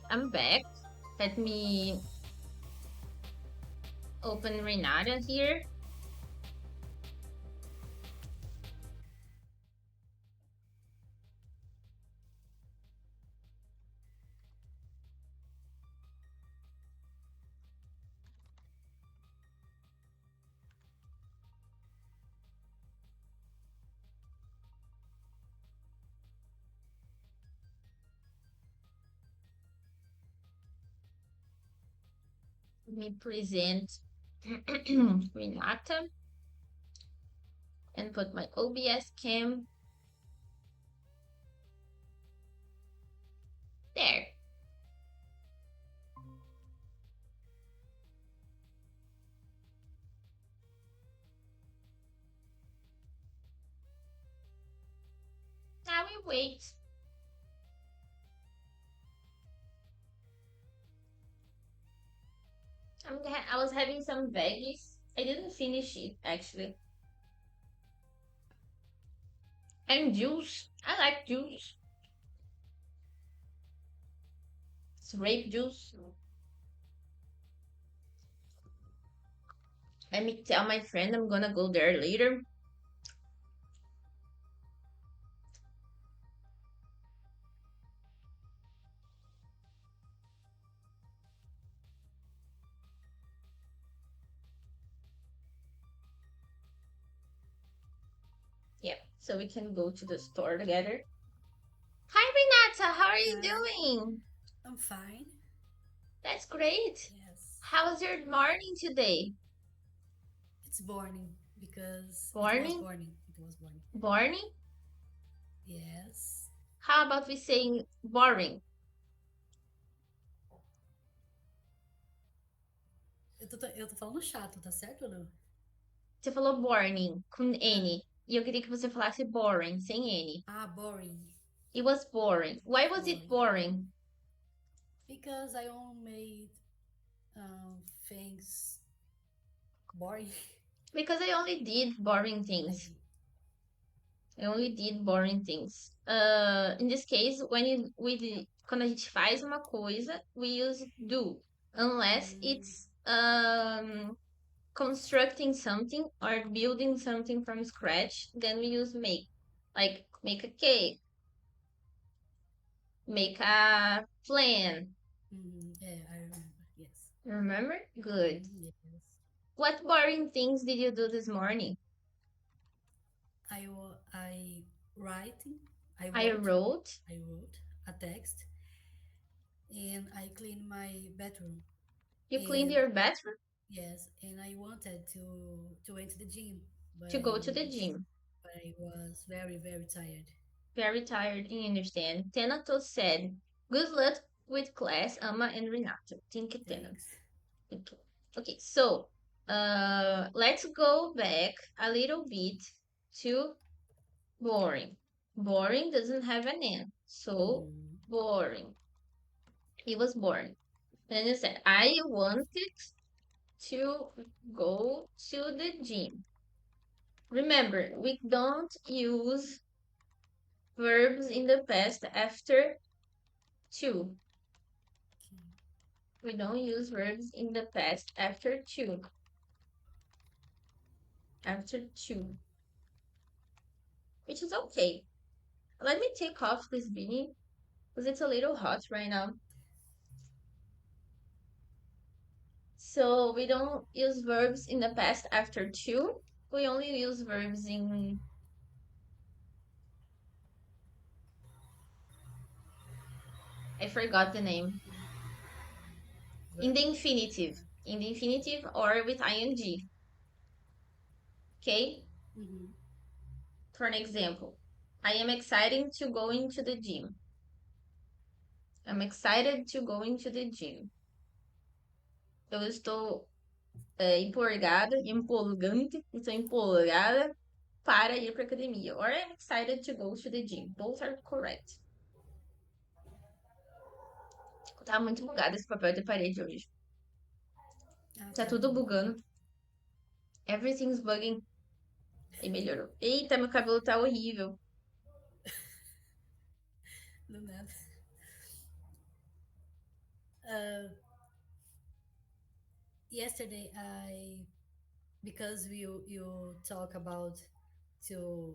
I'm back. Let me open Renata here. Let me present Renata and put my OBS cam there. Now we wait. I was having some veggies. I didn't finish it actually. And juice. I like juice. It's grape juice. Let me tell my friend I'm gonna go there later. Yeah, so we can go to the store together. Hi Renata, how are you Hi, doing? I'm fine. That's great. Yes. How's your morning today? It's morning because it was Morning? morning. It was morning. Morning? Yes. How about we saying boring? Eu tô falando chato, tá certo ou não? Você falou morning com Ah, N. E eu queria que você falasse boring, sem N. boring. It was boring. Why was it Boring. boring? Because I only made things boring. Because I only did boring I things. did. I only did boring things. In this case, quando a gente faz uma coisa, we use do. Unless Mm, it's constructing something or building something from scratch, then we use make. Like make a cake, make a plan. yeah, I remember. Yes. Remember? Good. Yes. What boring things did you do this morning? I writing. I I wrote. wrote. I wrote a text, and I cleaned my bedroom. You cleaned And your bathroom yes, and I wanted to enter the gym, but to go to the gym. I was very tired. Very tired, I understand. Tenato said, good luck with class, Ama and Renato. Thank you, Tena. Thanks. Thank you. Okay, so let's go back a little bit to boring. Boring doesn't have an N. So Mm-hmm. boring. He was boring. Then you said, I wanted to go to the gym. Remember, we don't use verbs in the past after to. Okay. We don't use verbs in the past after to. After to. Which is okay. Let me take off this beanie because it's a little hot right now. So we don't use verbs in the past after to. We only use verbs in, I forgot the name. In the Verbs. infinitive. In the infinitive or with ing. Okay? Mm-hmm. For an example, I am excited to go into the gym. I'm excited to go into the gym. Eu estou estou empolgada para ir para academia. Or I'm excited to go to the gym. Both are correct. Tá muito bugado esse papel de parede hoje. Ah, Tá tá. tudo bugando. Everything's bugging. Aí melhorou. Eita, meu cabelo tá horrível. Do nada. Uh, Yesterday, I because you talk about to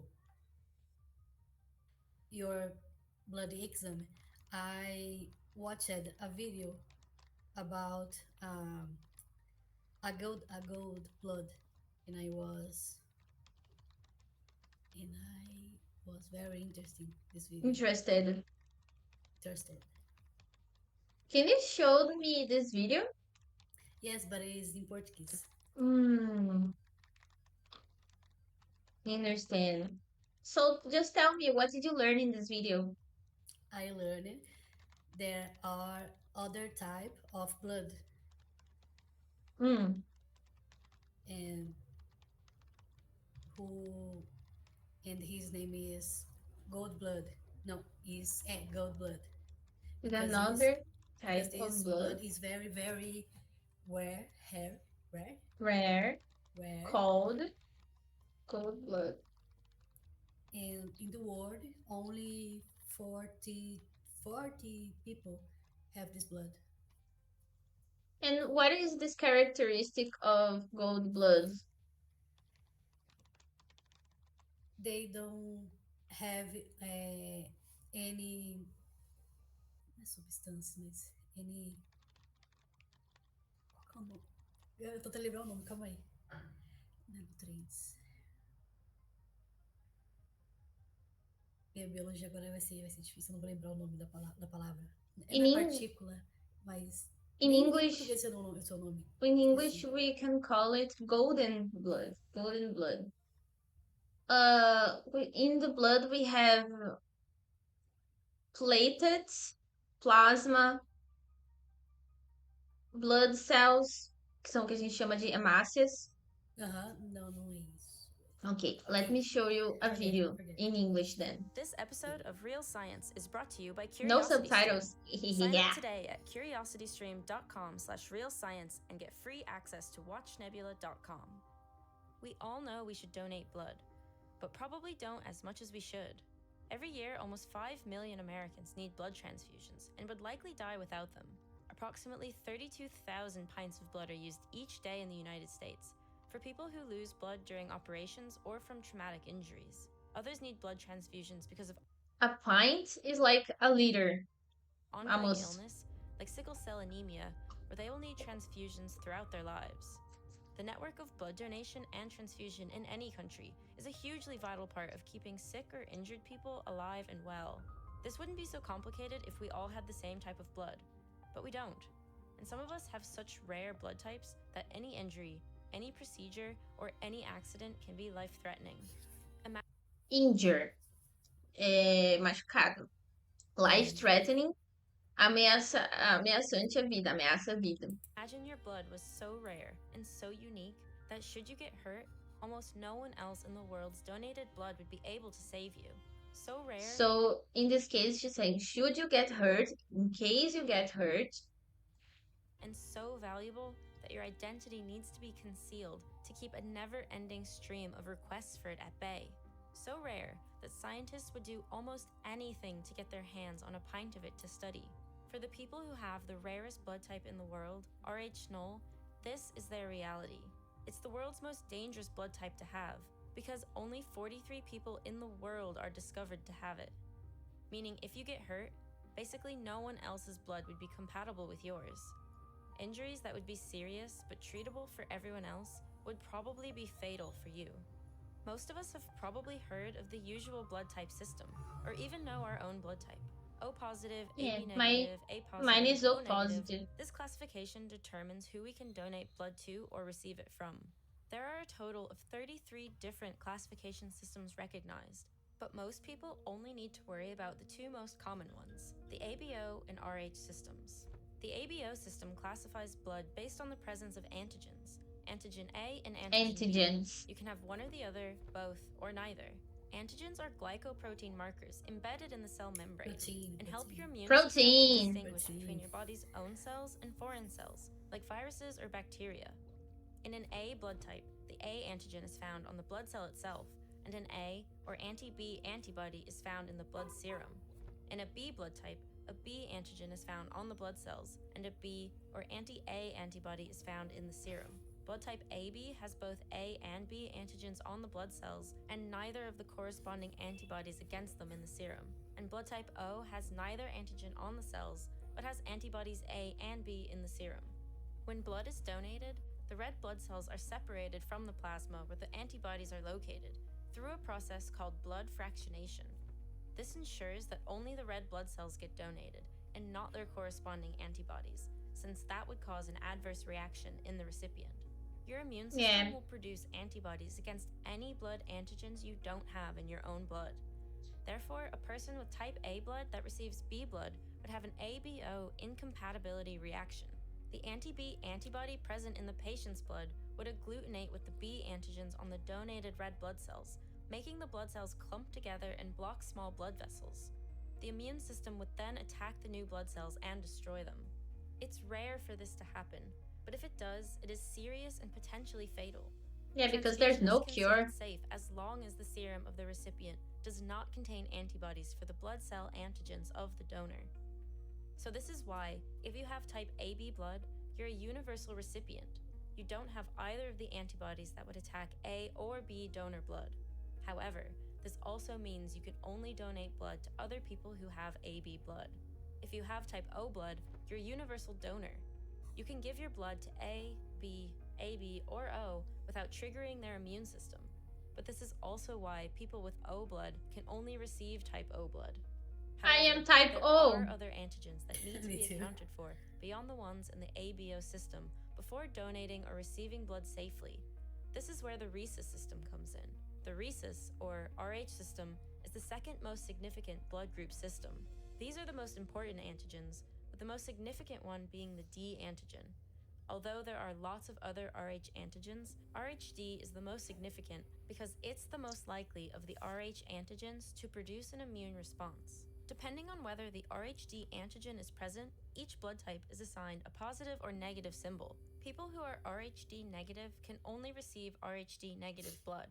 your blood exam, I watched a video about a gold blood, and I was very interesting this video. Interested. Interested. Can you show me this video? Yes, but it is in Portuguese. Hmm, understand. So just tell me, what did you learn in this video? I learned there are other type of blood, Hmm, and who and his name is gold blood. No, is gold blood, is because he's another because type of this blood, blood is very very rare, rare, rare, rare, called cold blood. and in the world only 40 people have this blood. And what is this characteristic of gold blood? They don't have any, não é substância, mas any. Qual que é o nome? Eu tô tentando lembrar o nome, calma aí. Não é nutrientes. Minha biologia agora vai ser difícil, eu não vou lembrar o nome da palavra. É, In não é Eng- partícula, mas. in Nem em português English, é o seu nome. in English Esqueci. we can call it golden blood. Golden blood. In the blood we have platelets, plasma, blood cells, que são o que a gente chama de hemácias. Aham, não, não é isso. Okay, let Ok, me show you a forget, video forget. in English then. This episode of Real Science is brought to you by No CuriosityStream. subtitles. Sign up Yeah. today at curiositystream.com/realscience and get free access to watchnebula.com. We all know we should donate blood, but probably don't as much as we should. Every year, almost 5 million Americans need blood transfusions and would likely die without them. Approximately 32,000 pints of blood are used each day in the United States for people who lose blood during operations or from traumatic injuries. Others need blood transfusions because of A pint is like a liter, ongoing almost. illness, like sickle cell anemia, where they will need transfusions throughout their lives. The network of blood donation and transfusion in any country is a hugely vital part of keeping sick or injured people alive and well. This wouldn't be so complicated if we all had the same type of blood, but we don't. And some of us have such rare blood types that any injury, any procedure, or any accident can be life threatening. Injure, machucado. Life Uhum. threatening, ameaçante a vida, ameaça a vida. Imagine your blood was so rare and so unique that should you get hurt, almost no one else in the world's donated blood would be able to save you. So rare. So in this case, she's saying, should you get hurt, in case you get hurt, And so valuable that your identity needs to be concealed to keep a never ending stream of requests for it at bay. So rare that scientists would do almost anything to get their hands on a pint of it to study. For the people who have the rarest blood type in the world, Rh-null, this is their reality. It's the world's most dangerous blood type to have, because only 43 people in the world are discovered to have it. Meaning, if you get hurt, basically no one else's blood would be compatible with yours. Injuries that would be serious but treatable for everyone else would probably be fatal for you. Most of us have probably heard of the usual blood type system, or even know our own blood type. O positive, yeah, AB negative, A mine positive, is O O negative. positive. This classification determines who we can donate blood to or receive it from. There are a total of 33 different classification systems recognized, but most people only need to worry about the two most common ones, the ABO and RH systems. The ABO system classifies blood based on the presence of antigens, antigen A and antigen B. Antigens. You can have one or the other, both, or neither. Antigens are glycoprotein markers embedded in the cell membrane Protein, and help your immune Protein. system to distinguish Protein. between your body's own cells and foreign cells, like viruses or bacteria. In an A blood type, the A antigen is found on the blood cell itself, and an A or anti-B antibody is found in the blood serum. In a B blood type, a B antigen is found on the blood cells, and a B or anti-A antibody is found in the serum. Blood type AB has both A and B antigens on the blood cells, and neither of the corresponding antibodies against them in the serum. And blood type O has neither antigen on the cells, but has antibodies A and B in the serum. When blood is donated, the red blood cells are separated from the plasma where the antibodies are located through a process called blood fractionation. This ensures that only the red blood cells get donated and not their corresponding antibodies, since that would cause an adverse reaction in the recipient. Your immune Yeah. system will produce antibodies against any blood antigens you don't have in your own blood. Therefore, a person with type A blood that receives B blood would have an ABO incompatibility reaction. The anti-B antibody present in the patient's blood would agglutinate with the B antigens on the donated red blood cells, making the blood cells clump together and block small blood vessels. The immune system would then attack the new blood cells and destroy them. It's rare for this to happen, but if it does, it is serious and potentially fatal. Yeah, because there's Transfusion is no considered cure. safe as long as the serum of the recipient does not contain antibodies for the blood cell antigens of the donor. So this is why, if you have type AB blood, you're a universal recipient. You don't have either of the antibodies that would attack A or B donor blood. However, this also means you can only donate blood to other people who have AB blood. If you have type O blood, you're a universal donor. You can give your blood to A, B, AB, or O without triggering their immune system. But this is also why people with O blood can only receive type O blood. I However, am type there O. are other antigens that need to Me be too. accounted for beyond the ones in the ABO system before donating or receiving blood safely. This is where the rhesus system comes in. The rhesus, or Rh system, is the second most significant blood group system. These are the most important antigens, with the most significant one being the D antigen. Although there are lots of other Rh antigens, Rhd is the most significant because it's the most likely of the Rh antigens to produce an immune response. Depending on whether the Rhd antigen is present, each blood type is assigned a positive or negative symbol. People who are Rhd negative can only receive Rhd negative blood,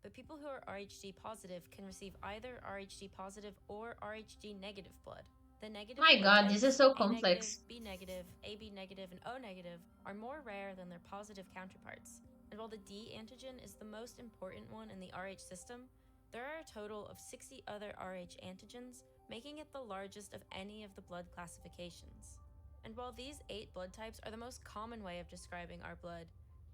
but people who are Rhd positive can receive either Rhd positive or Rhd negative blood. The negative My blood god, this is types, so A negative, complex. B negative, AB negative, and O negative, are more rare than their positive counterparts. And while the D antigen is the most important one in the Rh system, there are a total of 60 other Rh antigens, making it the largest of any of the blood classifications. And while these 8 blood types are the most common way of describing our blood,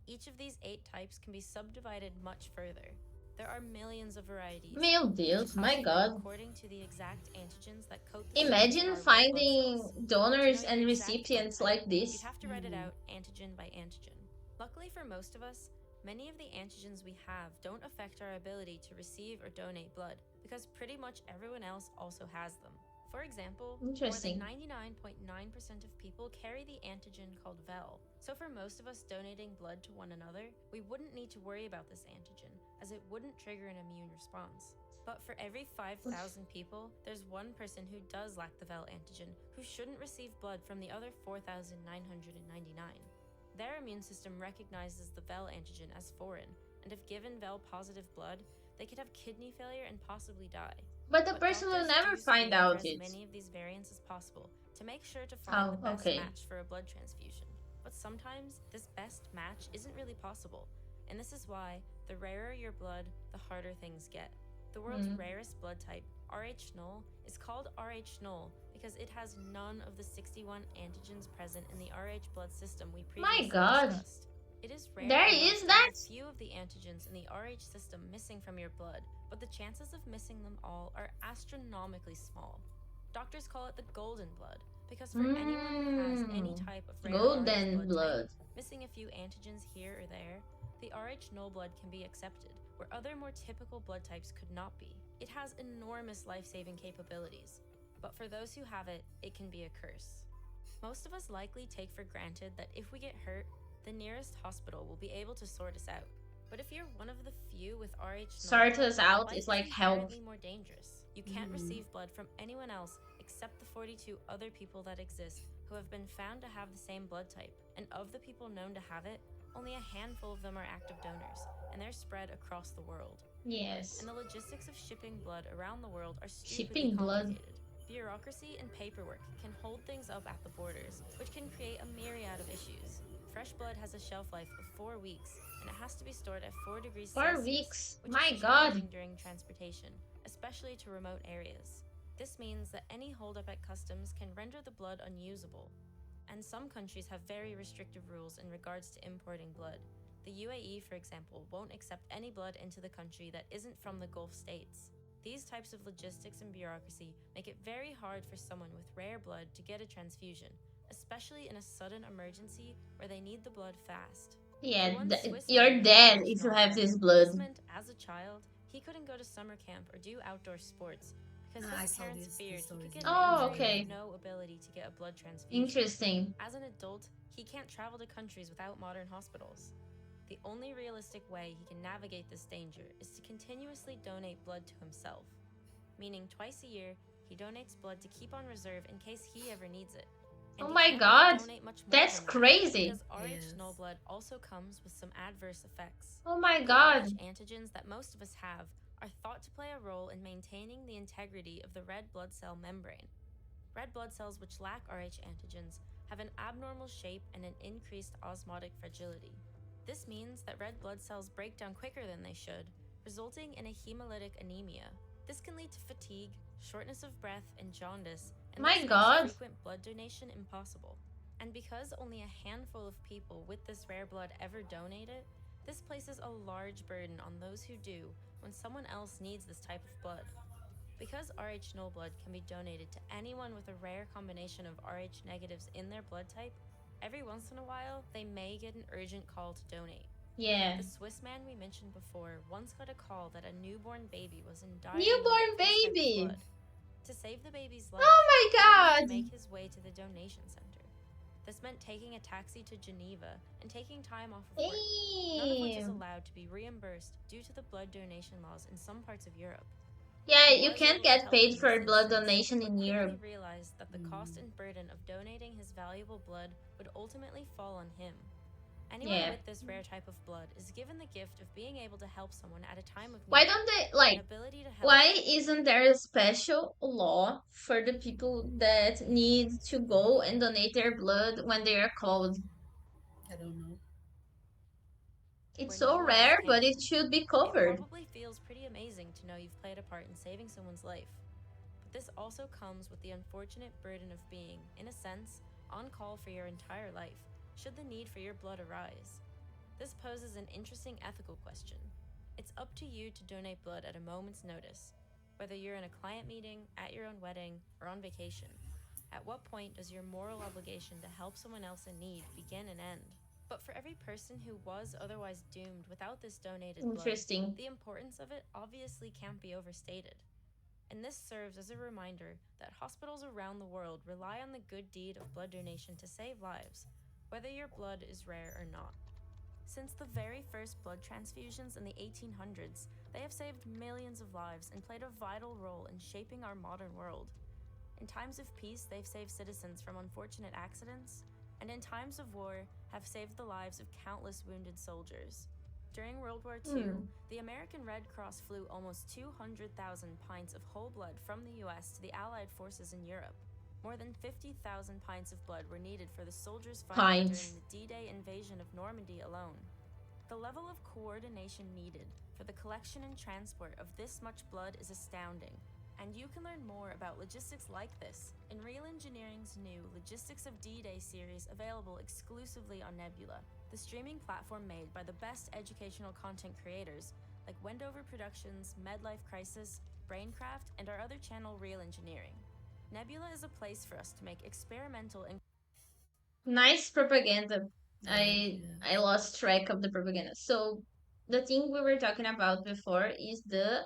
each of these 8 types can be subdivided much further. There are millions of varieties, Meu each Deus, my classified god. according to the exact antigens that coat the surface of Imagine our red blood finding cells. To know donors your and exact blood recipients type, like you'd this. have to write it out antigen by antigen. Luckily for most of us, many of the antigens we have don't affect our ability to receive or donate blood, because pretty much everyone else also has them. For example, more than Interesting. 99.9% of people carry the antigen called VEL. So for most of us donating blood to one another, we wouldn't need to worry about this antigen, as it wouldn't trigger an immune response. But for every 5,000 people, there's one person who does lack the VEL antigen who shouldn't receive blood from the other 4,999. Their immune system recognizes the VEL antigen as foreign, and if given VEL positive blood, they could have kidney failure and possibly die. But the But person will doctors never do find screen for out as it. many of these variants as possible to make sure to find Oh, the best okay. match for a blood transfusion. But sometimes this best match isn't really possible, and this is why the rarer your blood, the harder things get. The world's rarest blood type, Rh null, is called Rh null because it has none of the 61 antigens present in the Rh blood system we My previously god. discussed. It is rare There enough is to that? have a few of the antigens in the Rh system missing from your blood, but the chances of missing them all are astronomically small. Doctors call it the golden blood because for anyone who has any type of rare Rh Golden blood type, blood. missing a few antigens here or there, the Rh null blood can be accepted, where other more typical blood types could not be. It has enormous life-saving capabilities, but for those who have it, it can be a curse. Most of us likely take for granted that if we get hurt, the nearest hospital will be able to sort us out. But if you're one of the few with Rh null Sort blood, us out life is is like help. inherently more dangerous. You can't receive blood from anyone else except the 42 other people that exist who have been found to have the same blood type. And of the people known to have it, only a handful of them are active donors, and they're spread across the world. Yes. And the logistics of shipping blood around the world are stupidly Shipping blood. complicated. Bureaucracy and paperwork can hold things up at the borders, which can create a myriad of issues. Fresh blood has a shelf life of 4 weeks, and it has to be stored at 4 degrees 4 weeks. Celsius, which is My God. challenging during transportation, especially to remote areas. This means that any holdup at customs can render the blood unusable. And some countries have very restrictive rules in regards to importing blood. The UAE, for example, won't accept any blood into the country that isn't from the Gulf states. These types of logistics and bureaucracy make it very hard for someone with rare blood to get a transfusion, especially in a sudden emergency where they need the blood fast. For Yeah, one Swiss man you're named dead RH if you have Noblet, this blood. this meant as a child, he couldn't go to summer camp or do outdoor sports because I his saw parents these feared he could stories get an Oh, injury with okay. in no ability to get a blood transfusion. Interesting. As an adult, he can't travel to countries without modern hospitals. The only realistic way he can navigate this danger is to continuously donate blood to himself, meaning twice a year he donates blood to keep on reserve in case he ever needs it. And Oh he my can't really God. donate much more That's than that crazy. because Rh null Yes. blood also comes with some adverse effects. Oh my The Rh God. antigens that most of us have are thought to play a role in maintaining the integrity of the red blood cell membrane. Red blood cells which lack Rh antigens have an abnormal shape and an increased osmotic fragility. This means that red blood cells break down quicker than they should, resulting in a hemolytic anemia. This can lead to fatigue, shortness of breath, and jaundice, and My thus makes God. frequent blood donation impossible. And because only a handful of people with this rare blood ever donate it, this places a large burden on those who do when someone else needs this type of blood. Because Rh null blood can be donated to anyone with a rare combination of Rh negatives in their blood type, every once in a while they may get an urgent call to donate. Yeah. The Swiss man we mentioned before once got a call that a newborn baby was in dire need Newborn of his type of baby. blood. To save the baby's life, Oh he would need my to God. make his way to the donation center. This meant taking a taxi to Geneva and taking time off of work, none of which is Damn. allowed to be reimbursed due to the blood donation laws in some parts of Europe. Yeah, He you was can't able to get help paid in this for blood instance, donation but in quickly Europe. realized that the cost and burden of donating his valuable blood would ultimately fall on him. Anyone Yeah. with this rare type of blood is given the gift of being able to help someone at a time of Why need, don't they, an like, ability to help. why isn't there a special law for the people that need to go and donate their blood when they are called? I don't know. It's Where so no one else rare, but can. it should be It covered. probably feels pretty amazing to know you've played a part in saving someone's life. But this also comes with the unfortunate burden of being, in a sense, on call for your entire life, should the need for your blood arise. This poses an interesting ethical question. It's up to you to donate blood at a moment's notice, whether you're in a client meeting, at your own wedding, or on vacation. At what point does your moral obligation to help someone else in need begin and end? But for every person who was otherwise doomed without this donated blood, Interesting. the importance of it obviously can't be overstated. And this serves as a reminder that hospitals around the world rely on the good deed of blood donation to save lives, whether your blood is rare or not. Since the very first blood transfusions in the 1800s, they have saved millions of lives and played a vital role in shaping our modern world. In times of peace, they've saved citizens from unfortunate accidents, and in times of war, have saved the lives of countless wounded soldiers. During World War II, Hmm. the American Red Cross flew almost 200,000 pints of whole blood from the US to the Allied forces in Europe. More than 50,000 pints of blood were needed for the soldiers fighting during Pints. the D-Day invasion of Normandy alone. The level of coordination needed for the collection and transport of this much blood is astounding, and you can learn more about logistics like this in Real Engineering's new Logistics of D-Day series available exclusively on Nebula, the streaming platform made by the best educational content creators like Wendover Productions, Medlife Crisis, Braincraft, and our other channel Real Engineering. Nebula is a place for us to make experimental and Nice propaganda. Yes, I yes. lost track of the propaganda. So the thing we were talking about before is the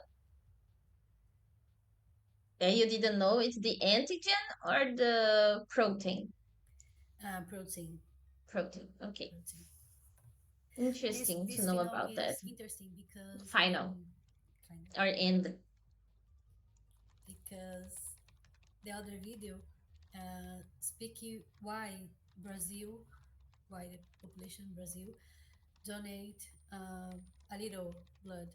you didn't know it's the antigen or the protein? Protein. Protein. Okay. Protein. This Interesting to this know final about that. is interesting because Final kind of or end. because the other video speaking why Brazil, why the population in Brazil donate a little blood,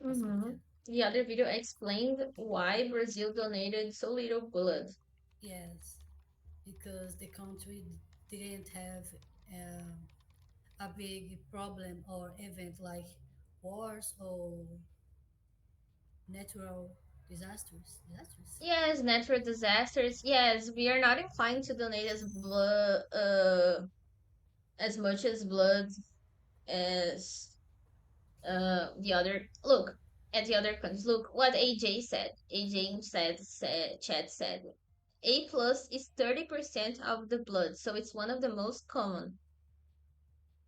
Mm-hmm. possibly. The other video explained why Brazil donated so little blood. Yes, because the country didn't have um, a big problem or event like wars or natural disasters. Disasters. Yes, natural disasters. Yes, we are not inclined to donate as much as blood as the other. Look at the other countries. Look what AJ said. AJ said chat said A plus is 30% of the blood, so it's one of the most common.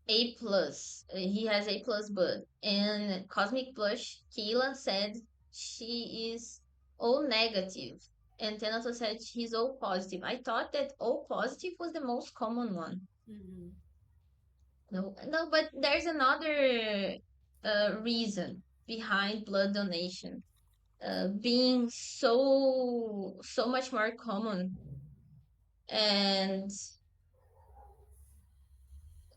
A plus. He has A plus blood. And Cosmic Blush, Keila said she is O negative. And Tenato said she's O positive. I thought that O positive was the most common one. Mm-hmm. No, no, but there's another reason behind blood donation being so much more common. And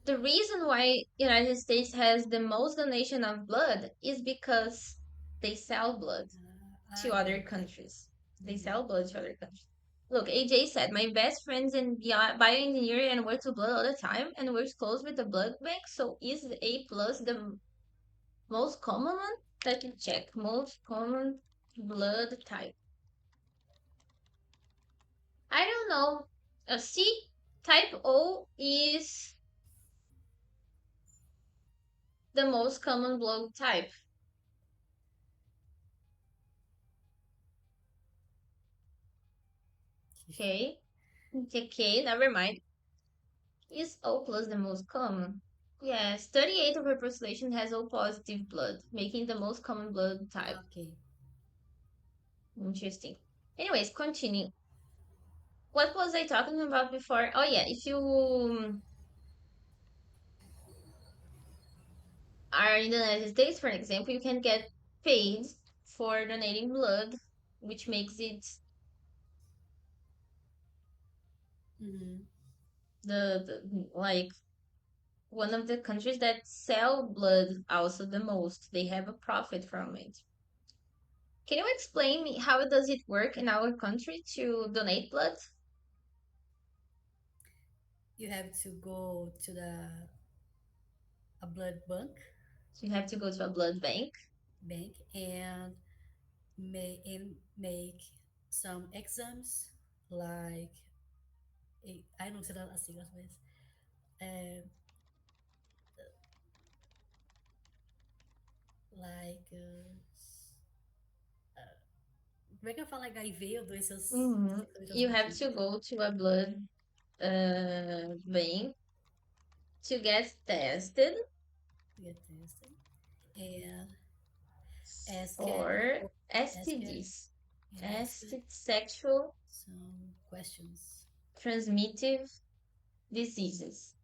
the reason why United States has the most donation of blood is because they sell blood to I other get. countries. They Mm-hmm. sell blood to other countries. Look, AJ said, my best friends in bioengineering and work with blood all the time and works close with the blood bank. So is the A plus the most common one? Let me check. Most common blood type. I don't know. C type O is the most common blood type. Okay. Okay, never mind. Is O plus the most common? Yes, 38 of her population has O positive blood, making the most common blood type. Okay. Interesting. Anyways, continue. What was I talking about before? Oh yeah, if you are in the United States, for example, you can get paid for donating blood, which makes it Mm-hmm. the like one of the countries that sell blood also the most. They have a profit from it. Can you explain me how does it work in our country to donate blood? You have to go to the a blood So you have to go to a blood bank, bank and make some exams like I não sei dar as siglas, mas é, like como é que eu falo HIV ou doenças hmm sexualmente you have to transmitidas? go to a blood bank to get tested Get tested and ask for ask STDs, and ask sexual some questions. transmittive diseases,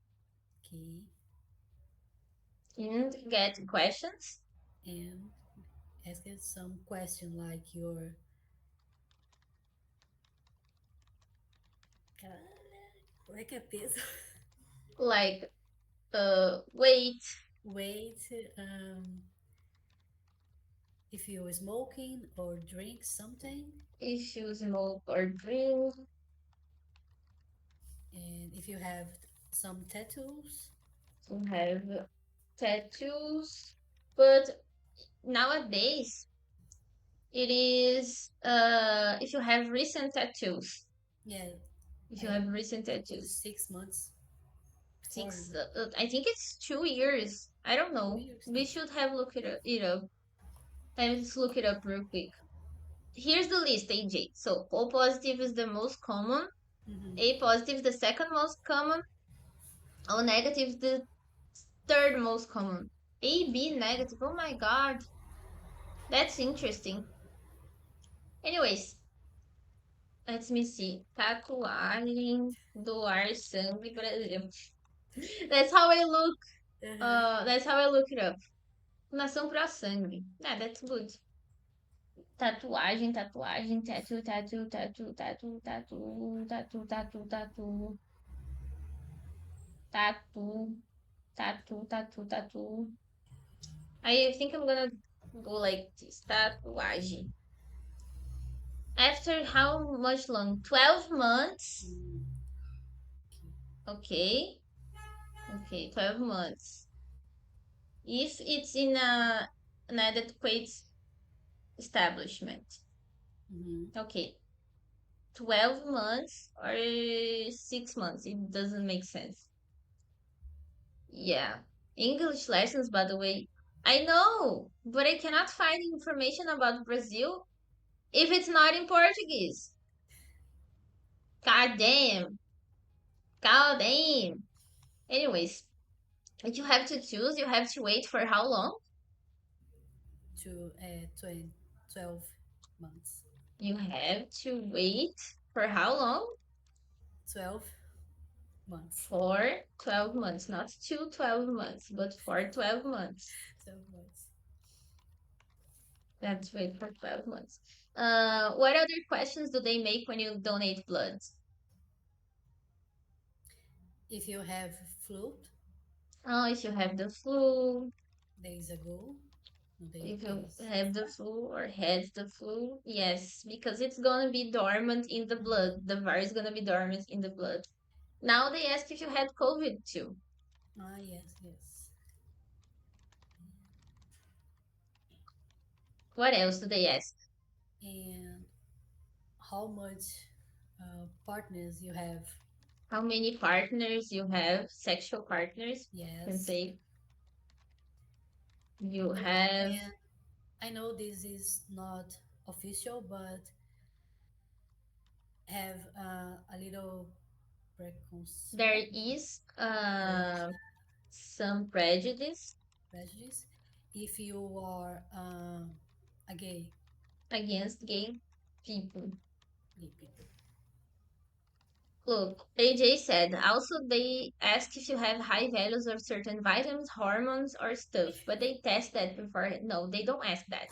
Okay, and get questions and ask it some question like your como é que é peso? like weight, Weight, if you're smoking or drink something, if you smoke or drink, and if you have some tattoos. you have tattoos. But nowadays, it is if you have recent tattoos. Yeah, If you I have recent was tattoos, 6 months before six. I think it's 2 years. I don't two know. years. We should have looked it up. Let's look it up real quick. Here's the list, AJ. So O positive is the most common. Mm-hmm. A positive is the second most common. O negative is the third most common. A B negative. Oh my god, that's interesting. Anyways, let me see. Tatuagem, doar sangue, Brasil. That's how I look. Uh-huh. That's how I look it up. Donação para sangue. Yeah, that's good. Tatuagem, tatuagem, tatu, tatu, tatu, tatu, tatu, tatu, tatu, tatu, tatu, tatu, tatu, tatu. I think I'm gonna Go like this. Tatuagem. After how much long? 12 months. Mm, Okay. Okay, 12 months. If it's in an adequate establishment. mm-hmm. Okay. 12 months or 6 months. It doesn't make sense. Yeah. English lessons, by the way. I know, but I cannot find information about Brazil if it's not in Portuguese. God damn. God damn. Anyways, if you have to choose, you have to wait for how long? To 20, 12 months. You have to wait for how long? 12 months. For 12 months. Not 12 months, but for 12 months. 12 months. Let's wait for 12 months. What other questions do they make when you donate blood? If you have flu Oh, if you have the flu, days ago, no if you days have the before. flu or had the flu, yes, because it's gonna be dormant in the blood. Mm-hmm. The virus is gonna be dormant in the blood. Now they ask if you had COVID too. Ah, yes, yes. What else do they ask? And how much partners you have? How many partners you have? Sexual partners. You can Yes. say you And have. I know this is not official, but have a little preconcept, There is some prejudice prejudice if you are a against gay people. gay people. Look, AJ said also they ask if you have high values of certain vitamins, hormones, or stuff, but they test that before. No, they don't ask that.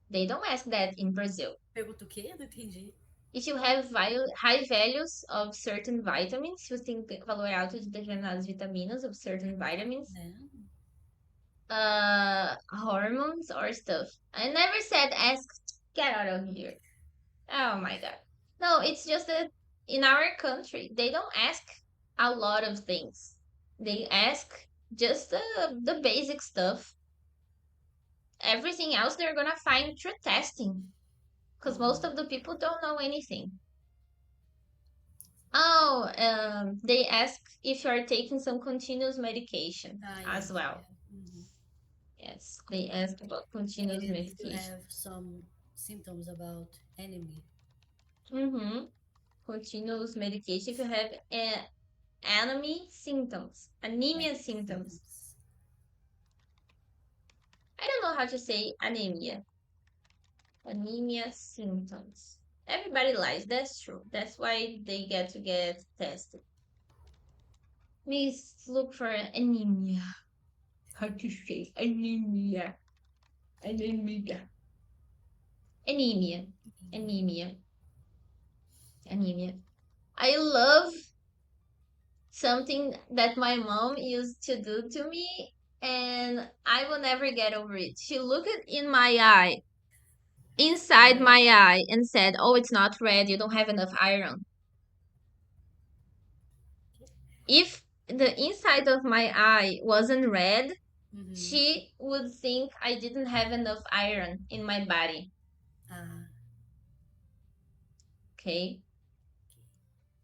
They don't ask that in Brazil. Pergunta o quê? Não entendi. If you have high values of certain vitamins, se você tem valor alto de determinadas vitaminas, of certain vitamins, Não. hormones or stuff. I never said ask, get out of here. Oh my god. No, it's just that in our country, they don't ask a lot of things. They ask just the basic stuff. Everything else they're gonna find through testing. Because most Uhum. of the people don't know anything. Oh, they ask if you are taking some continuous medication Ah, as yes, well. yeah. Mhm. Yes, they ask about continuous And if you medication. have some symptoms about anemia, Mm-hmm. Continuous medication if you have anemia symptoms, anemia symptoms. symptoms. I don't know how to say anemia. Anemia symptoms. Everybody lies. That's true. That's why they get to get tested. Please look for anemia. How to say anemia? Anemia. Anemia. Anemia. Anemia. I love something that my mom used to do to me, and I will never get over it. She looked in my eye, inside Uh-huh. my eye, and said, "Oh, it's not red. You don't have enough iron." If the inside of my eye wasn't red, Mm-hmm. she would think I didn't have enough iron in my body. Uh, Okay.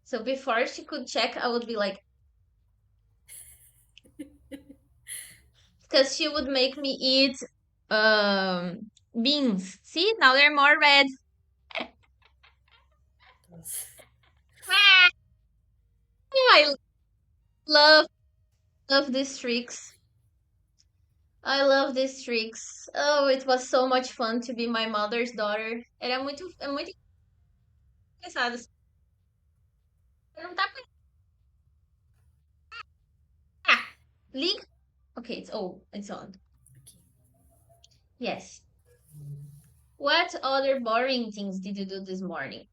So before she could check, I would be like, because she would make me eat beans. See, now they're more red. those. Ah, I love love these tricks. I love these tricks. Oh, it was so much fun to be my mother's daughter. É muito engraçado. Não tá. Ah, liga. Okay, it's on. Okay. Yes. What other boring things did you do this morning?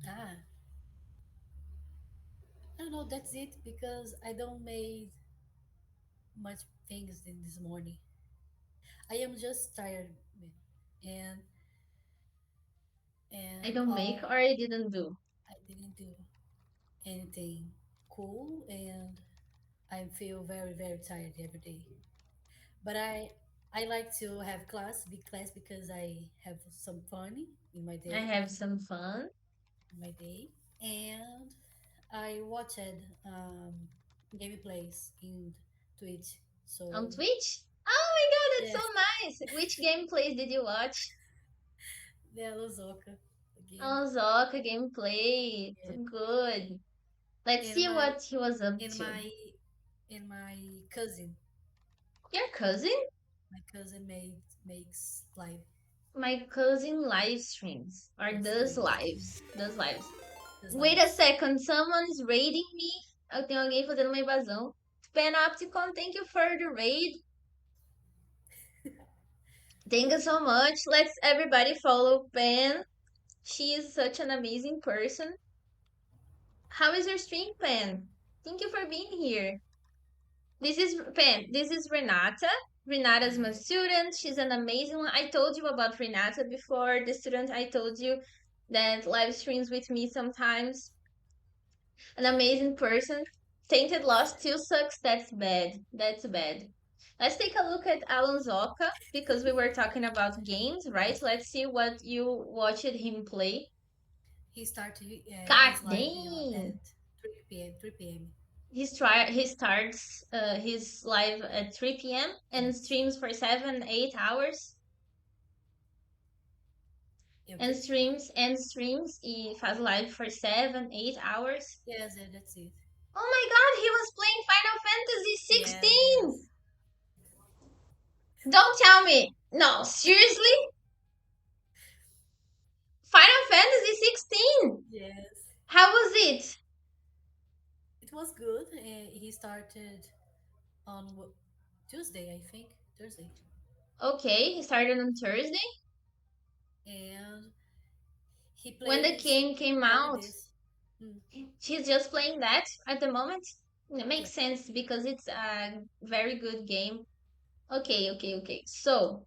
Ah, I don't know. That's it because I don't made. much things in this morning. I am just tired, man. and I and don't make or I didn't do. I didn't do anything cool, and I feel very very tired every day. But I like to have big class, because I have some fun in my I day, have some fun. and I watched gameplays in Twitch. On So Twitch? Oh my god, that's yes, so nice. Which gameplays did you watch? the Lozoka again. Oh, Zoka gameplay. Yeah. Good. Let's And see what he was up and to. my and my cousin, Your cousin? makes live, My cousin live streams or makes does plays, lives. Does lives. does Wait a lives. second, someone is raiding me. Eu tenho alguém fazendo uma invasão. Panopticon, thank you for the raid. Thank you so much. Let's everybody follow Pan. She is such an amazing person. How is your stream, Pan? Thank you for being here. This is Pan. This is Renata. Renata is my student. She's an amazing one. I told you about Renata before. The student I told you that live streams with me sometimes. An amazing person. Tainted Lost still sucks. That's bad. That's bad. Let's take a look at Alan Zoka because we were talking about games, right? Let's see what you watched him play. He started God his live dang! at 3 p.m. 3 p.m. He starts his live at 3 p.m. and Yes. streams for 7, 8 hours. And Okay. streams e faz live for 7, 8 hours. Yes, yeah, that's it. Oh my god, he was playing Final Fantasy Yes, 16! yes, Don't tell me! No, seriously? Final Fantasy 16! yes. How was it? It was good. He started on Tuesday, I think, Thursday, Okay, he started on Thursday and he when the plays game came only out. this. Mm, She's just playing that at the moment. It yeah, makes sense because it's a very good game. Okay, okay, okay. So,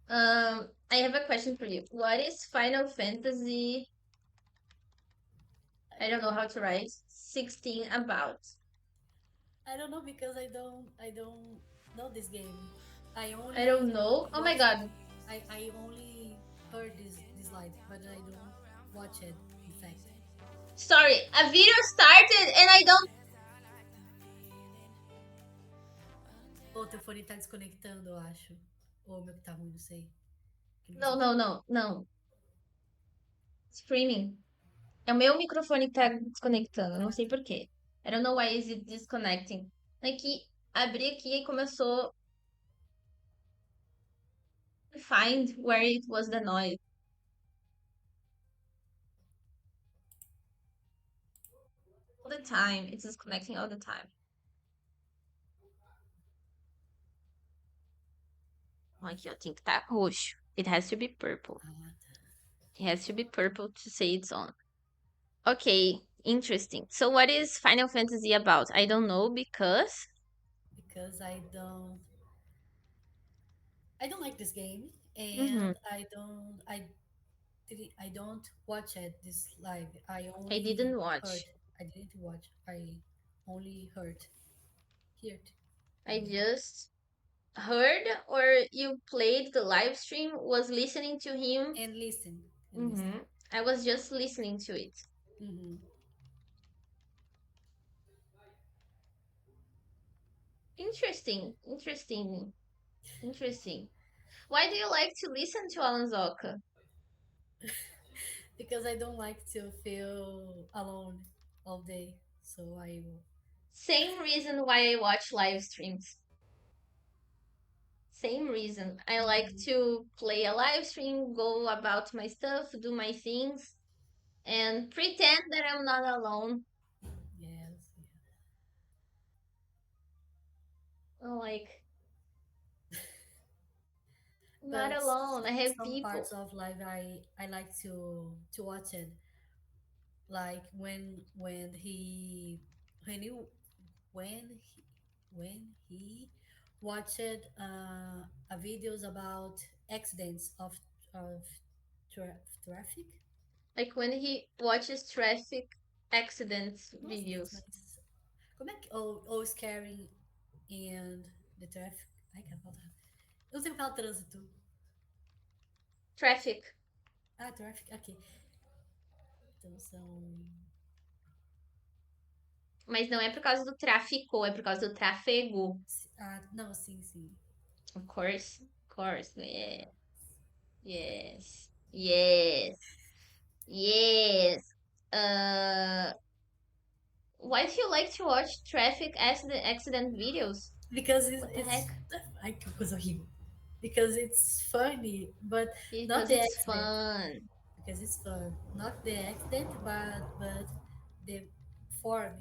I have a question for you. What is Final Fantasy? I don't know how to write 16 about. I don't know, because I don't know this game. I I only don't know. Oh my watch. god. I only heard this live, but I don't watch it. In fact, Sorry, a video started and I don't. ou teu fone tá desconectando, eu acho. Ou o meu que tá ruim, não sei. Que não No, sei. no, no, no. Streaming. É o meu microfone que tá desconectando. Eu não sei por quê. I don't know why is it disconnecting. Aqui, abri aqui e começou a find where it was the noise. All the time. It's disconnecting all the time. Aqui, ó, tem que estar roxo. It has to be purple. Ah, tá. It has to be purple to say it's on. Okay, interesting. So what is Final Fantasy about? I don't know because Because I don't like this game, mhm, and I don't watch it this live. I didn't watch. I didn't watch. I only heard the I game, just heard or you played the live stream, was listening to him. and listen and listen. Hmm. I was just listening to it. Mm-hmm. Interesting, interesting, interesting. Why do you like to listen to Alan Zoka? Because I don't like to feel alone all day, so I will. Same reason why I watch live streams. Same reason. I like Mhm. to play a live stream, go about my stuff, do my things, and pretend that I'm not alone. Yes, yeah. Like, I'm not But alone. I have some parts people. of life I like to watch it, like when he when you when he when he watched a videos about accidents of traffic. Like when he watches traffic accidents Não acidentes, videos. mas como é que ou scaring and the traffic. Ai, cara, falta. Eu não sei falar trânsito. Traffic. Ah, traffic, aqui. Então são. Mas não é por causa do tráfico, é por causa do tráfego. Ah, não, sim, sim. Of course. Of course. Yeah. Yes. Yes. Yes. Uh, why do you like to watch traffic accident videos? Because What the it's. heck? Ai, que coisa horrível. Because it's funny, but not Because the it's accident. fun. Because it's fun. Not the accident, but the form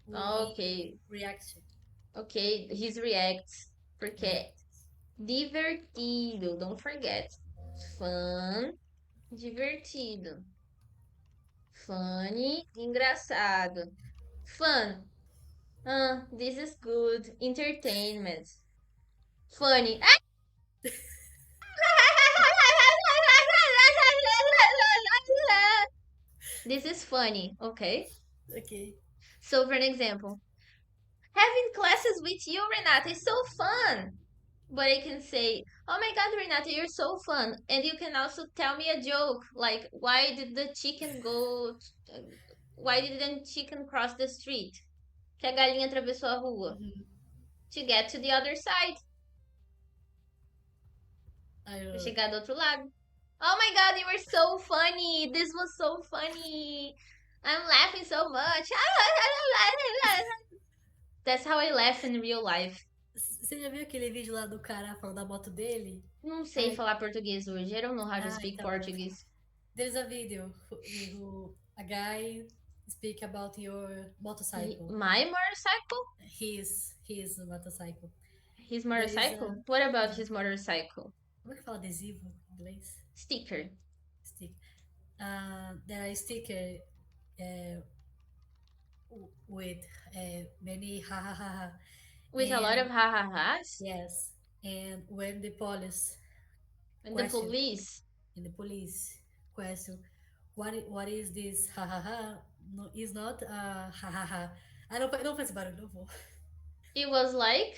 who he Ok, reaction ok. His reacts. Porque reacts. divertido. Don't forget. Fun, divertido. Funny, engraçado. Fun. This is good. Entertainment. Funny. This is funny, okay? Okay. So, for an example, having classes with you, Renata, is so fun. But I can say, oh my god, Renata, you're so fun. And you can also tell me a joke, like, why didn't chicken cross the street? Que a galinha atravessou a rua. Mhm. To get to the other side. I Pra know. chegar do outro lado. Oh my god, you were so funny. This was so funny. I'm laughing so much. That's how I laugh in real life. Você já viu aquele vídeo lá do cara falando da moto dele? Não sei Ai, falar português hoje. I don't know how to speak então, Portuguese. there's a video who a guy speak about your motorcycle. My motorcycle? His motorcycle. His There is a motorcycle? What about his motorcycle? como é que fala adesivo em inglês? Sticker. Stick. There are sticker uh, with many ha ha ha ha. With a lot And of ha-ha-has? yes, and when the police And the question police. in the police question what is this ha ha ha, no, is not ha ha ha. Não faz barulho, não vou. It was like...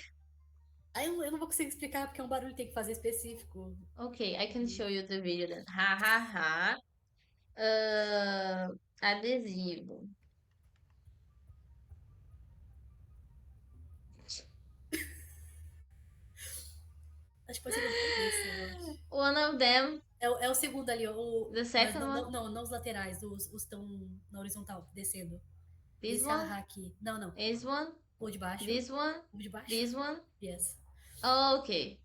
Eu não vou conseguir explicar porque é um barulho que tem que fazer específico. Okay, I can show you the video then. Ha-ha-ha. Adesivo. Acho que pode ser qualquer desse, eu acho. One of them, É o segundo ali, the mas second one, não os laterais, os estão na horizontal, descendo. this Esse one, haha aqui. Não, não. this one, O de baixo. this one, O de baixo. this one. Yes. Okay.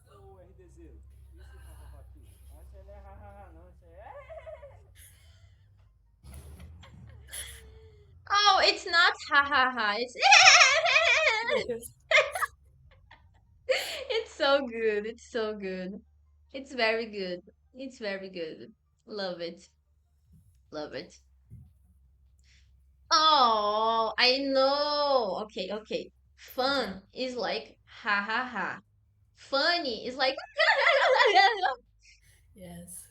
Ô, RDZ, e esse hahaha aqui? Ah, isso aí não é hahaha, não, isso aí é. Oh, it's not ha ha ha. It's Yes. it's so good. It's so good. It's very good. It's very good. Love it. Love it. Oh, I know. Okay, okay. Okay. Fun is like ha ha ha. Funny is like Yes.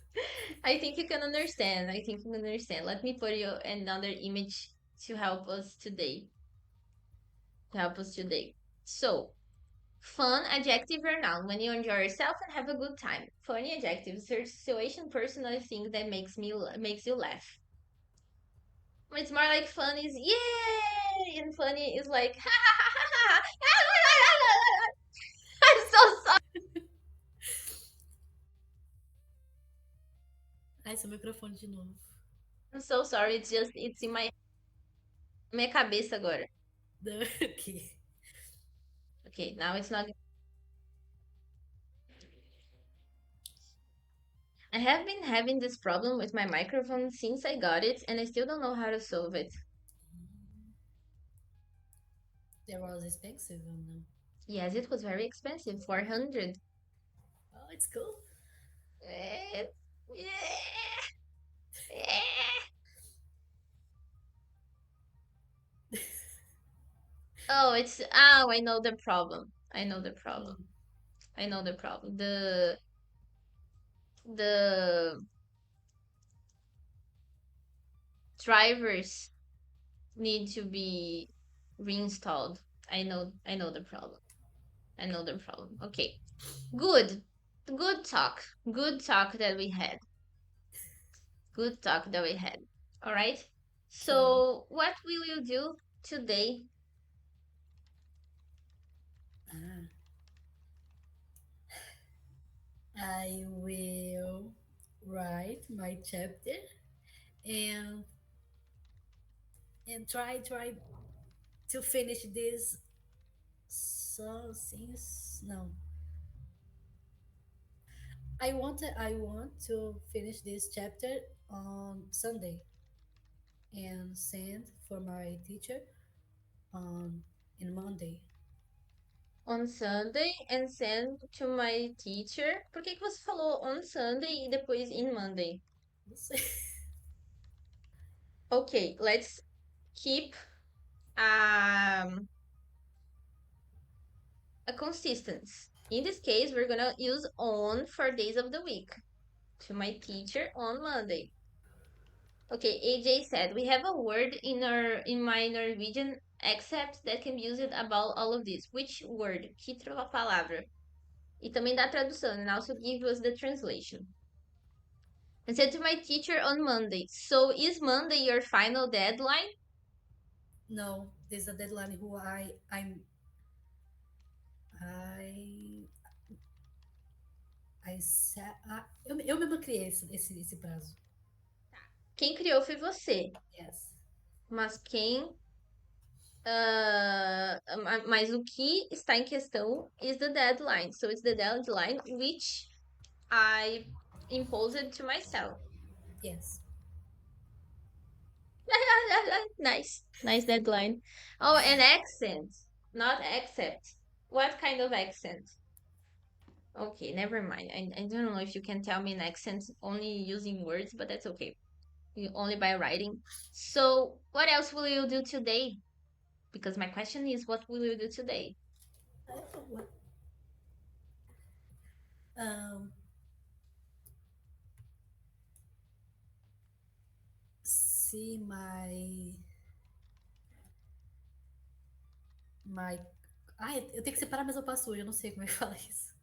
I think you can understand. I think you can understand. Let me put you another image to help us today. To help us today. So, fun adjective or noun when you enjoy yourself and have a good time. Funny adjective situation, person, or thing that makes you laugh. It's more like fun is yay, and funny is like ha ha ha ha ha. I'm so sorry. Ai, seu microfone de novo. I'm so sorry. It's in my minha cabeça agora. Ok. Okay, now it's not. I have been having this problem with my microphone since I got it, and I still don't know how to solve it. There was expensive or no? Yes, it was very expensive, 400. Oh, it's cool. Eh, yeah, yeah. Oh, I know the problem. I know the problem. Mm, I know the problem. The drivers need to be reinstalled. I know the problem. I know the problem. Okay. Good. Good talk. Good talk that we had. Good talk that we had. All right. okay. So, what will you do today? Ah, I will write my chapter and try to finish this. So since no, I want to finish this chapter on Sunday and send for my teacher on in Monday. On Sunday and send to my teacher. Por que que você falou on Sunday e depois in Monday? Não sei. Okay, let's keep um, a consistency. In this case, we're gonna use on for days of the week. To my teacher on Monday. Okay, AJ said we have a word in my Norwegian accept that can be used about all of this. Which word? Que palavra? E também dá a tradução, and also give us the translation. I said to my teacher on Monday. So is Monday your final deadline? No, there's a deadline who I eu mesma criei esse prazo. Quem criou foi você. Yes. Mas quem. Mas o que está em questão is the deadline. So it's the deadline which I imposed to myself. Yes. Nice. Nice deadline. Oh, and accent. Not accept. What kind of accent? Okay, never mind. I don't know if you can tell me an accent only using words, but that's okay. Only by writing. So, what else will you do today? Because my question is, what will you do today? I don't know what. Um, see my. Ai, eu tenho que separar minhas roupas sujas, eu não sei como é que fala isso.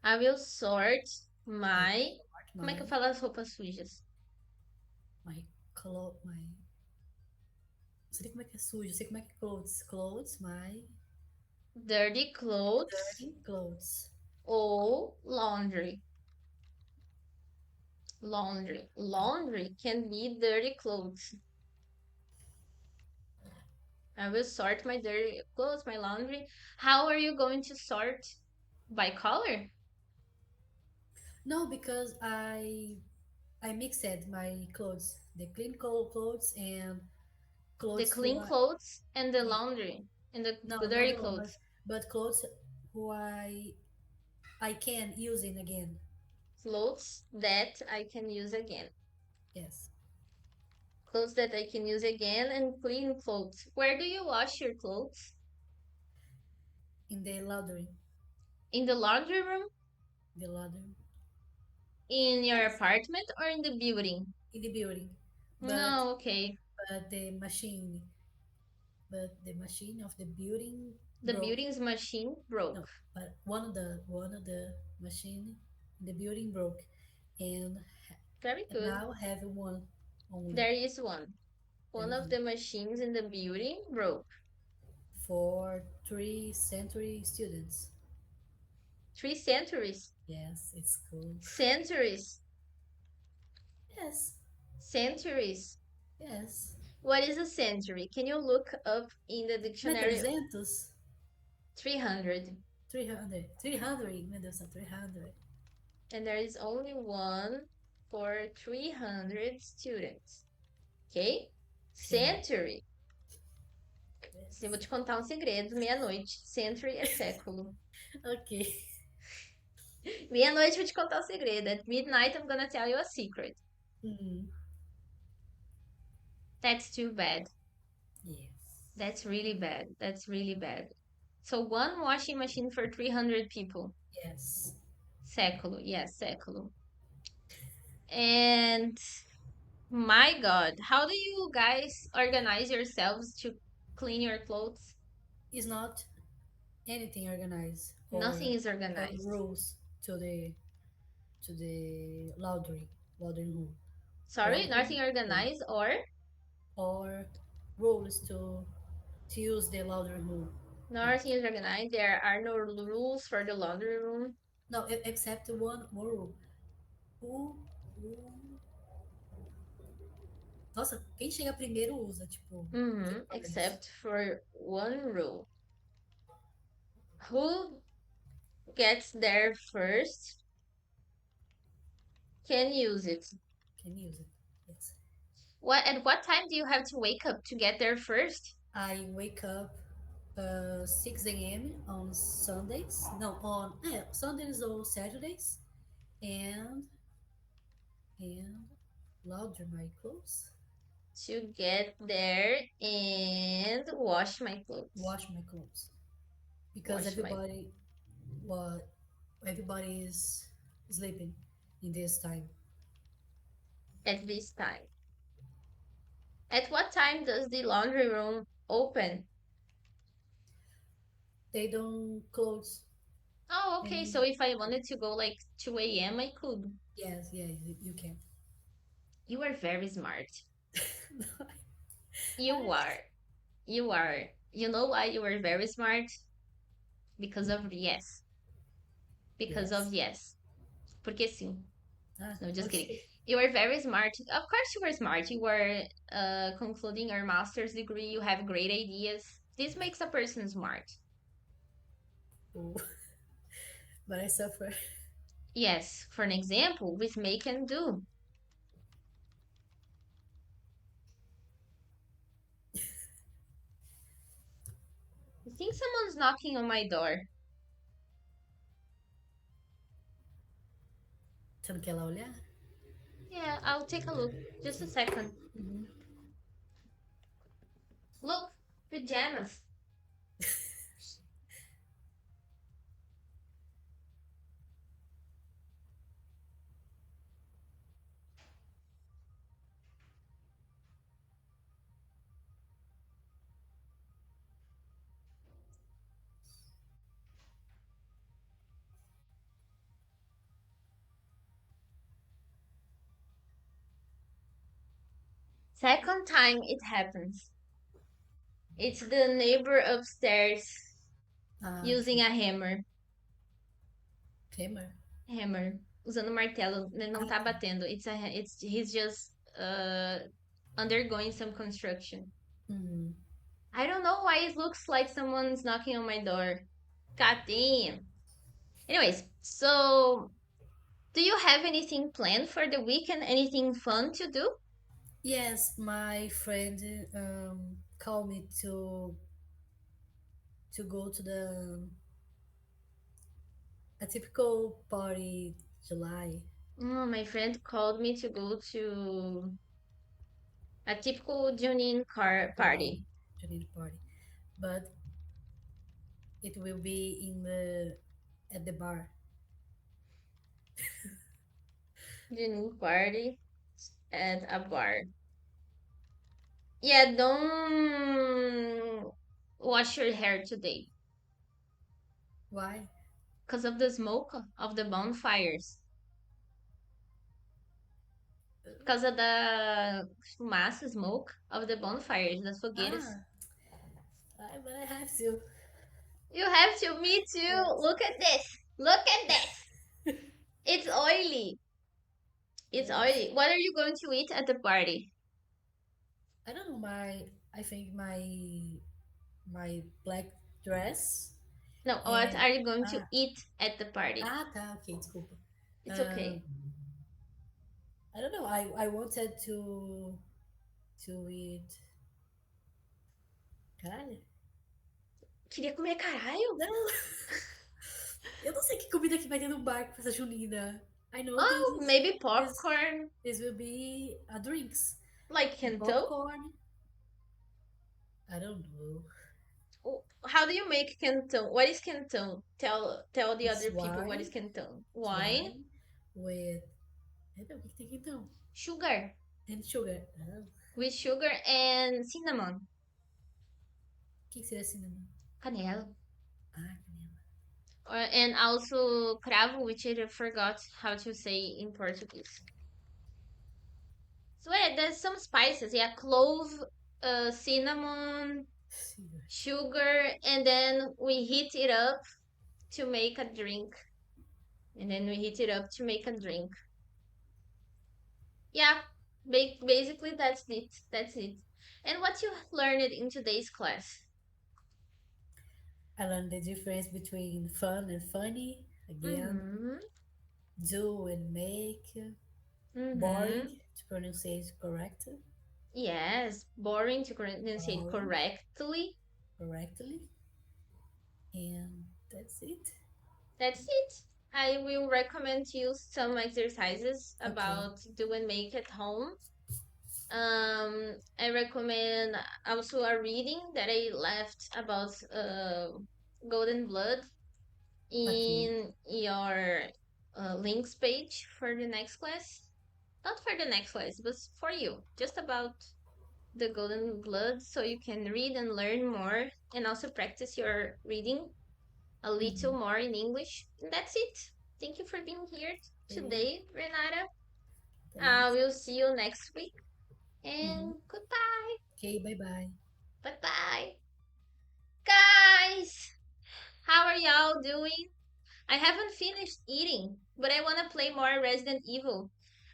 I will sort I my. sort Como é que eu my falo as roupas sujas? my. Não sei como é que é sujo, eu sei como é que é clothes, my Dirty clothes dirty clothes. or laundry. Laundry. Laundry can be dirty clothes. I will sort my dirty clothes, my laundry. How are you going to sort? By color? No, because I mixed my clothes, the clean clothes and The clothes who clean I clothes and the laundry and no the not dirty the one, clothes. but clothes who I can use it again. Clothes that I can use again. Yes, Clothes that I can use again and clean clothes. Where do you wash your clothes? in the laundry, In the laundry room? the laundry. In your Yes, apartment or in the building? in the building, but No, okay. but the machine, but the machine of the building The broke. building's machine broke. No, but one of the machine in the building broke, and Very and good. now have one only. There is one. There One is of one the machines in the building broke. for 3 century students. 3 centuries. Yes, it's cool. Centuries. Yes, Centuries. yes. What is a century? Can you look up in the Não é dictionary? 300? 300. 300. 300. Meu Deus, 300. And there is only one for 300 students. Ok? Okay. Century. Eu vou Yes. te contar um segredo, meia-noite. Century é século. Okay. Meia-noite eu vou te contar um segredo. At midnight I'm gonna tell you a secret. Mm, That's too bad. yes. That's really bad. That's really bad. So one washing machine for 300 people. Yes. Século, yes, século. And my God, how do you guys organize yourselves to clean your clothes? It's not anything organized or Nothing is organized. rules to the laundry room. Sorry, Laundry nothing room organized or or rules to use the laundry room. nothing Like is organized. There are no rules for the laundry room. no, except one rule. O, o... Nossa, quem chega primeiro usa, tipo, detalhes. Except for one rule. Who gets there first can use it. Can use it. Yes. What at what time do you have to wake up to get there first? I wake up 6 a.m. on Sundays. No, on Sundays or Saturdays, and and launder my clothes, To get there and wash my clothes. wash my clothes, because Wash my what everybody is sleeping in this time. at this time. At what time does the laundry room open? They don't close Oh, okay. any. So if I wanted to go like 2 a.m., I could. Yes, yeah, you can. You are very smart. I, You are. You are. You know why you are very smart? Because of yes. Because of yes. yes. Porque sim. Ah, No, just kidding. okay. You are very smart. Of course, you are smart. You are concluding your master's degree. You have great ideas. This makes a person smart. Oh, but I suffer. Yes, for an example, with make and do. I think someone's knocking on my door. Você não quer lá olhar? Yeah, I'll take a look. Just a second. Uhum. Look, pajamas. Second time it happens. It's the neighbor upstairs Ah, using ok. a hammer. Hammer? Hammer. Usando martelo. Ele não Ah, tá tá. batendo. He's just undergoing some construction. Uhum. I don't know why it looks like someone's knocking on my door. God damn. Anyways, so do you have anything planned for the weekend? Anything fun to do? Yes, my friend called me to go to the a typical party July Oh, my friend called me to go to a typical Junine car party, party. Junine party, but it will be in the at the bar. Junine party at a bar. Yeah, don't wash your hair today Why? because of the smoke of the bonfires. Because of the fumaça smoke of the bonfires, das fogueiras. Ah, but I have to. You have to, me too. Yes, Look at this. Look at this. It's oily. It's yes. oily. What are you going to eat at the party? I don't know. I think my black dress No, what and are you going to ah eat at the party? tá, ok, desculpa. It's Um, okay. I don't know. I wanted to eat. Caralho. Queria comer caralho? Não, eu não sei que comida que vai ter no bar com essa junina. I know Oh, maybe this popcorn, this will be a drinks like and kento. popcorn. I don't know. How do you make canton? What is canton? Tell the It's other people what is wine. canton. It's Wine, wine with. I don't think you know. sugar, And sugar. Ah, o with sugar and cinnamon, que seria cinnamon? canela, Ah, canela. and also cravo, which I forgot how to say in Portuguese. So yeah, there's some spices. Yeah, clove, cinnamon, Sugar. sugar, and then we heat it up to make a drink. And then we heat it up to make a drink. Yeah, basically that's it. That's it. And what you learned in today's class? I learned the difference between fun and funny. Again, Mm-hmm. do and make. Mm-hmm. Boring to pronounce it correct. Yes, boring to pronounce it Boring correctly. correctly. And that's it. That's it. I will recommend you some exercises Okay. about do and make at home. I recommend also a reading that I left about golden blood Okay. in your links page for the next class. Not for the next class, but for you. Just about the golden blood so you can read and learn more and also practice your reading a little Mm-hmm. more in English. And that's it. Thank you for being here Okay. today, Renata. Thanks. We'll see you next week. Mm-hmm. And goodbye. Okay. Bye bye. Bye bye. Guys, how are y'all doing? I haven't finished eating, but I want to play more Resident Evil.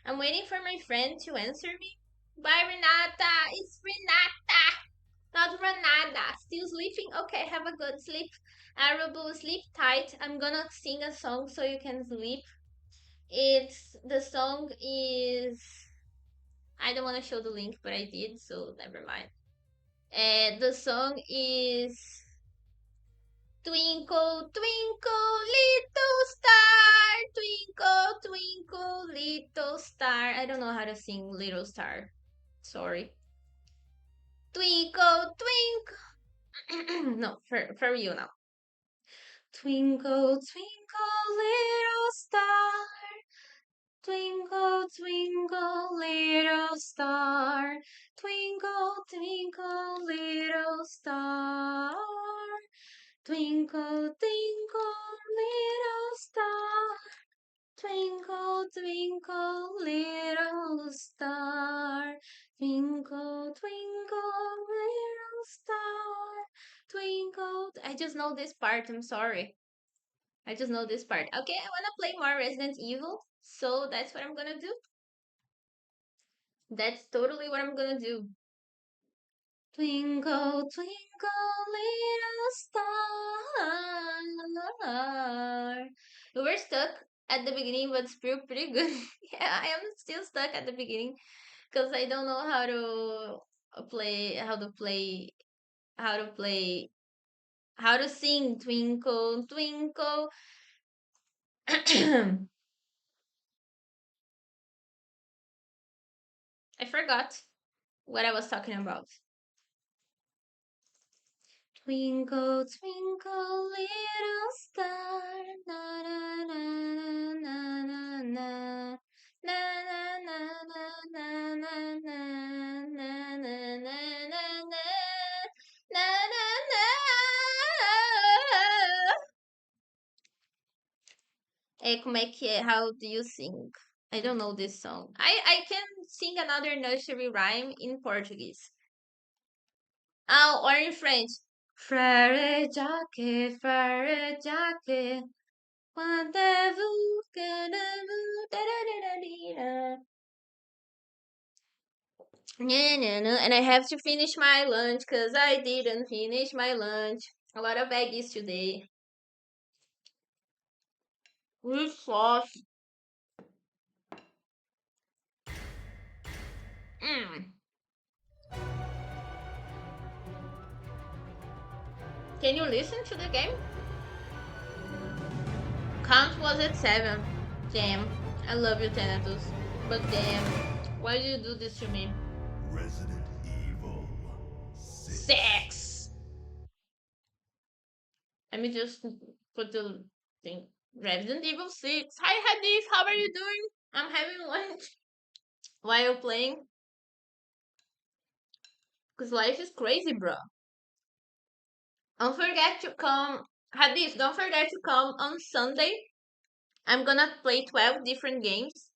I'm waiting for my friend to answer me. Bye, Renata. It's Renata, not Renata. Still sleeping? Okay, have a good sleep. Arable, sleep tight. I'm gonna sing a song so you can sleep. The song is. I don't want to show the link, but I did, so never mind. The song is Twinkle, twinkle, little star, twinkle, twinkle, little star. I don't know how to sing Little Star. Sorry. Twinkle, twinkle. No, for you now. Twinkle, twinkle, little star. Twinkle, twinkle, little star. Twinkle, twinkle, little star. Twinkle, twinkle, little star. Twinkle, twinkle, little star. Twinkle, twinkle, little star. Twinkle. I just know this part. I'm sorry. I just know this part. Okay, I want to play more Resident Evil. So that's what I'm gonna do. That's totally what I'm gonna do. Twinkle, twinkle, little star. We were stuck at the beginning, but it's pretty good. Yeah, I am still stuck at the beginning because I don't know how to play, how to play, how to sing Twinkle, Twinkle. I forgot what I was talking about. Twinkle, twinkle, little star, na na na na na na. Na na na na na na na na na na na na na na. Como é que é? How do you sing? I don't know this song. I can sing another nursery rhyme in Portuguese. Oh, or in French. Frère Jacques, Frère Jacques, rendez-vous, rendez-vous, da-da-da-da-dee-da. And I have to finish my lunch because I didn't finish my lunch. A lot of eggies today. With sauce. Mm. Can you listen to the game? Count was at 7. Damn. I love you, Thanatos. But damn. Why do you do this to me? Resident Evil 6. Let me just put the thing. Resident Evil 6. Hi, Hadith. How are you doing? I'm having lunch while playing. Because life is crazy, bro. Don't forget to come. Hadith, don't forget to come on Sunday. I'm gonna play 12 different games.